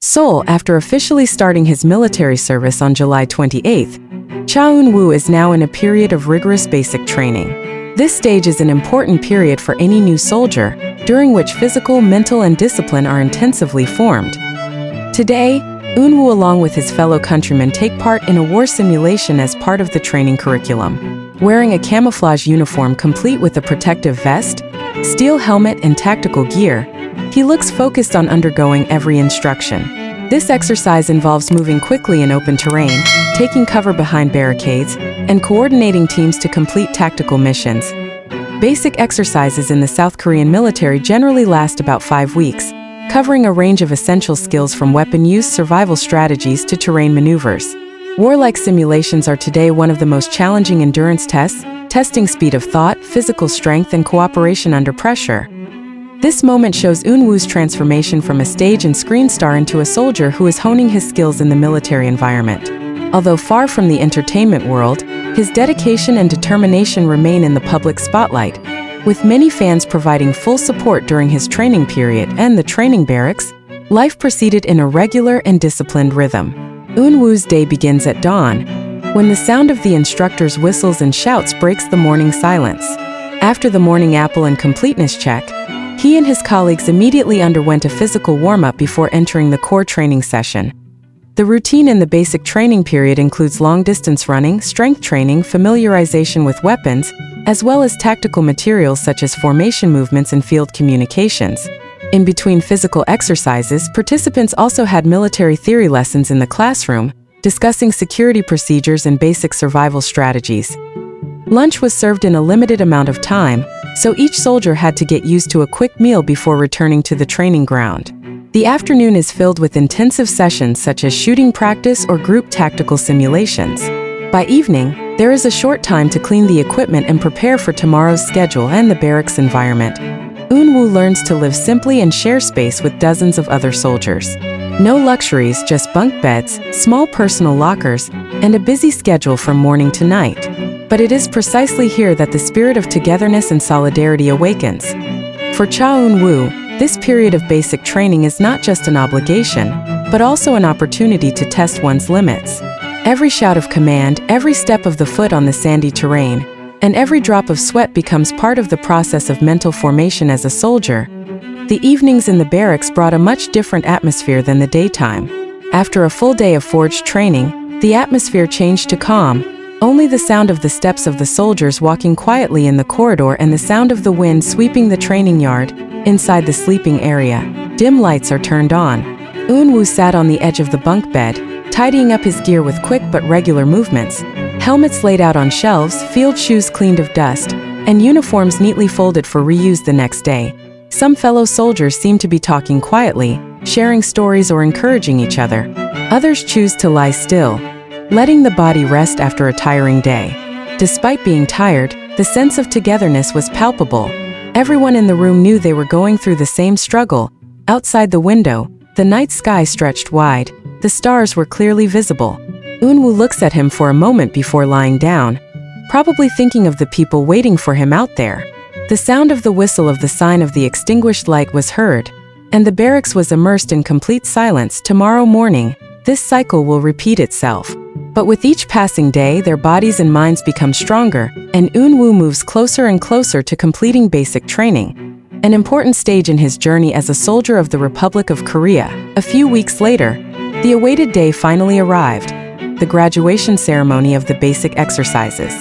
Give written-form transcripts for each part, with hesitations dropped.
Seoul, after officially starting his military service on July 28, Eun Woo is now in a period of rigorous basic training. This stage is an important period for any new soldier, during which physical, mental, and discipline are intensively formed. Today, Eun Woo along with his fellow countrymen take part in a war simulation as part of the training curriculum. Wearing a camouflage uniform complete with a protective vest, steel helmet, and tactical gear, he looks focused on undergoing every instruction. This exercise involves moving quickly in open terrain, taking cover behind barricades, and coordinating teams to complete tactical missions. Basic exercises in the South Korean military generally last about 5 weeks, covering a range of essential skills from weapon use, survival strategies, to terrain maneuvers. Warlike simulations are today one of the most challenging endurance tests, testing speed of thought, physical strength, and cooperation under pressure. This moment shows Eun Woo's transformation from a stage and screen star into a soldier who is honing his skills in the military environment. Although far from the entertainment world, his dedication and determination remain in the public spotlight, with many fans providing full support during his training period and the training barracks. Life proceeded in a regular and disciplined rhythm. Eun Woo's day begins at dawn, when the sound of the instructor's whistles and shouts breaks the morning silence. After the morning apple and completeness check, he and his colleagues immediately underwent a physical warm-up before entering the core training session. The routine in the basic training period includes long-distance running, strength training, familiarization with weapons, as well as tactical materials such as formation movements and field communications. In between physical exercises, participants also had military theory lessons in the classroom, discussing security procedures and basic survival strategies. Lunch was served in a limited amount of time, so each soldier had to get used to a quick meal before returning to the training ground. The afternoon is filled with intensive sessions such as shooting practice or group tactical simulations. By evening, there is a short time to clean the equipment and prepare for tomorrow's schedule and the barracks environment. Eun Woo learns to live simply and share space with dozens of other soldiers. No luxuries, just bunk beds, small personal lockers, and a busy schedule from morning to night. But it is precisely here that the spirit of togetherness and solidarity awakens. For Eun Woo, this period of basic training is not just an obligation, but also an opportunity to test one's limits. Every shout of command, every step of the foot on the sandy terrain, and every drop of sweat becomes part of the process of mental formation as a soldier. The evenings in the barracks brought a much different atmosphere than the daytime. After a full day of forged training, the atmosphere changed to calm. Only the sound of the steps of the soldiers walking quietly in the corridor and the sound of the wind sweeping the training yard. Inside the sleeping area, dim lights are turned on. Eun Woo sat on the edge of the bunk bed, tidying up his gear with quick but regular movements. Helmets laid out on shelves, field shoes cleaned of dust, and uniforms neatly folded for reuse the next day. Some fellow soldiers seem to be talking quietly, sharing stories or encouraging each other. Others choose to lie still, letting the body rest after a tiring day. Despite being tired, the sense of togetherness was palpable. Everyone in the room knew they were going through the same struggle. Outside the window, the night sky stretched wide. The stars were clearly visible. Eun Woo looks at him for a moment before lying down, probably thinking of the people waiting for him out there. The sound of the whistle of the sign of the extinguished light was heard, and the barracks was immersed in complete silence. Tomorrow morning, this cycle will repeat itself. But with each passing day, their bodies and minds become stronger, and Eun Woo moves closer and closer to completing basic training, an important stage in his journey as a soldier of the Republic of Korea. A few weeks later, the awaited day finally arrived, the graduation ceremony of the basic exercises.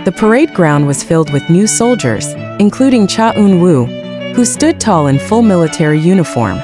The parade ground was filled with new soldiers, including Eun Woo, who stood tall in full military uniform.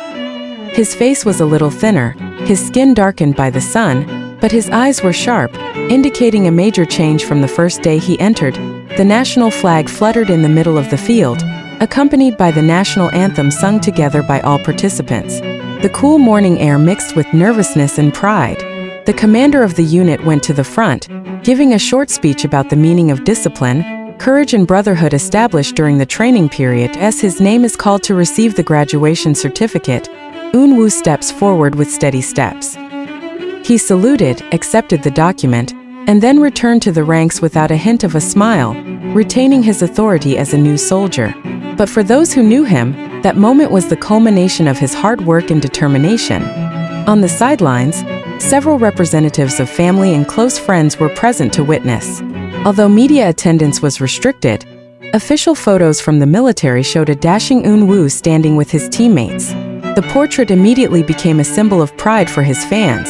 His face was a little thinner, his skin darkened by the sun, but his eyes were sharp, indicating a major change from the first day he entered. The national flag fluttered in the middle of the field, accompanied by the national anthem sung together by all participants. The cool morning air mixed with nervousness and pride. The commander of the unit went to the front, giving a short speech about the meaning of discipline, courage and brotherhood established during the training period. As his name is called to receive the graduation certificate, Eun Woo steps forward with steady steps. He saluted, accepted the document, and then returned to the ranks without a hint of a smile, retaining his authority as a new soldier. But for those who knew him, that moment was the culmination of his hard work and determination. On the sidelines, several representatives of family and close friends were present to witness. Although media attendance was restricted, official photos from the military showed a dashing Eun Woo standing with his teammates. The portrait immediately became a symbol of pride for his fans.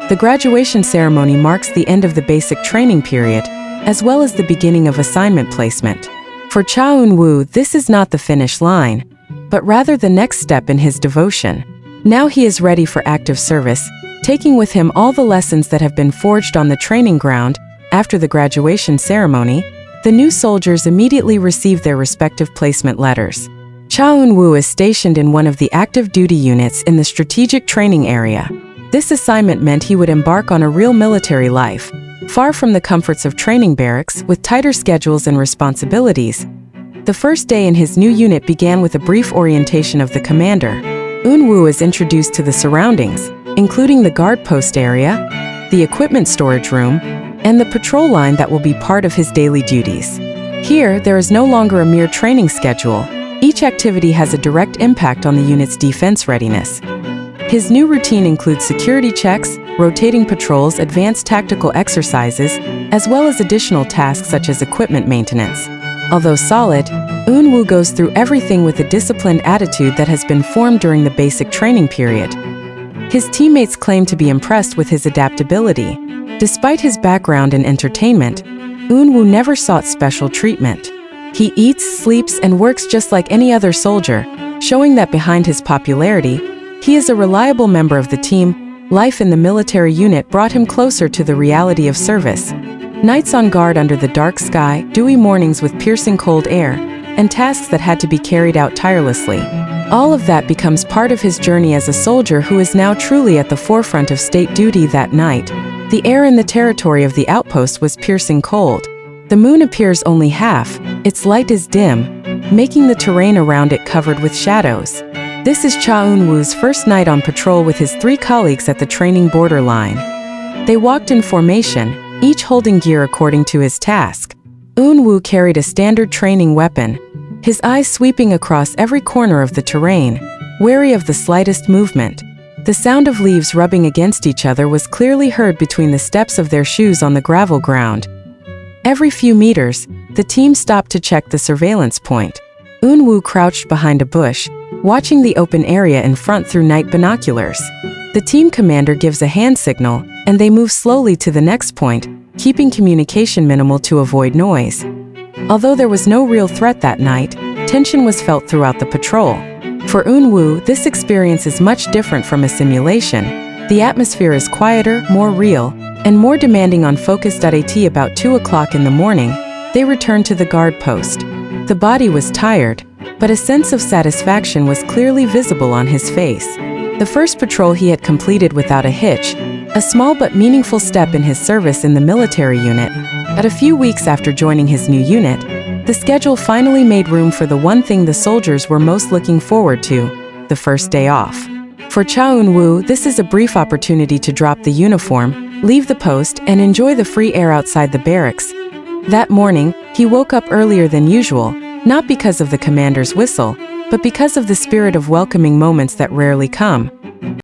The graduation ceremony marks the end of the basic training period, as well as the beginning of assignment placement. For Eun Woo, this is not the finish line, but rather the next step in his devotion. Now he is ready for active service, taking with him all the lessons that have been forged on the training ground. After the graduation ceremony, the new soldiers immediately received their respective placement letters. Eun Woo is stationed in one of the active duty units in the strategic training area. This assignment meant he would embark on a real military life, far from the comforts of training barracks with tighter schedules and responsibilities. The first day in his new unit began with a brief orientation of the commander. Eun Woo is introduced to the surroundings, including the guard post area, the equipment storage room, and the patrol line that will be part of his daily duties. Here, there is no longer a mere training schedule. Each activity has a direct impact on the unit's defense readiness. His new routine includes security checks, rotating patrols, advanced tactical exercises, as well as additional tasks such as equipment maintenance. Although solid, Eun Woo goes through everything with a disciplined attitude that has been formed during the basic training period. His teammates claim to be impressed with his adaptability. Despite his background in entertainment, Eun Woo never sought special treatment. He eats, sleeps, and works just like any other soldier, showing that behind his popularity, he is a reliable member of the team. Life in the military unit brought him closer to the reality of service. Nights on guard under the dark sky, dewy mornings with piercing cold air, and tasks that had to be carried out tirelessly. All of that becomes part of his journey as a soldier who is now truly at the forefront of state duty. That night, the air in the territory of the outpost was piercing cold. The moon appears only half, its light is dim, making the terrain around it covered with shadows. This is Eun Woo's first night on patrol with his 3 colleagues at the training borderline. They walked in formation, each holding gear according to his task. Eun Woo carried a standard training weapon, his eyes sweeping across every corner of the terrain, wary of the slightest movement. The sound of leaves rubbing against each other was clearly heard between the steps of their shoes on the gravel ground. Every few meters, the team stopped to check the surveillance point. Eun Woo crouched behind a bush, watching the open area in front through night binoculars. The team commander gives a hand signal, and they move slowly to the next point, keeping communication minimal to avoid noise. Although there was no real threat that night, tension was felt throughout the patrol. For Eun Woo, this experience is much different from a simulation. The atmosphere is quieter, more real, and more demanding on focus. At about 2 o'clock in the morning, they returned to the guard post. The body was tired, but a sense of satisfaction was clearly visible on his face. The first patrol he had completed without a hitch, a small but meaningful step in his service in the military unit. At a few weeks after joining his new unit, the schedule finally made room for the one thing the soldiers were most looking forward to: the first day off. For Eun Woo, this is a brief opportunity to drop the uniform, leave the post, and enjoy the free air outside the barracks. That morning, he woke up earlier than usual, not because of the commander's whistle, but because of the spirit of welcoming moments that rarely come.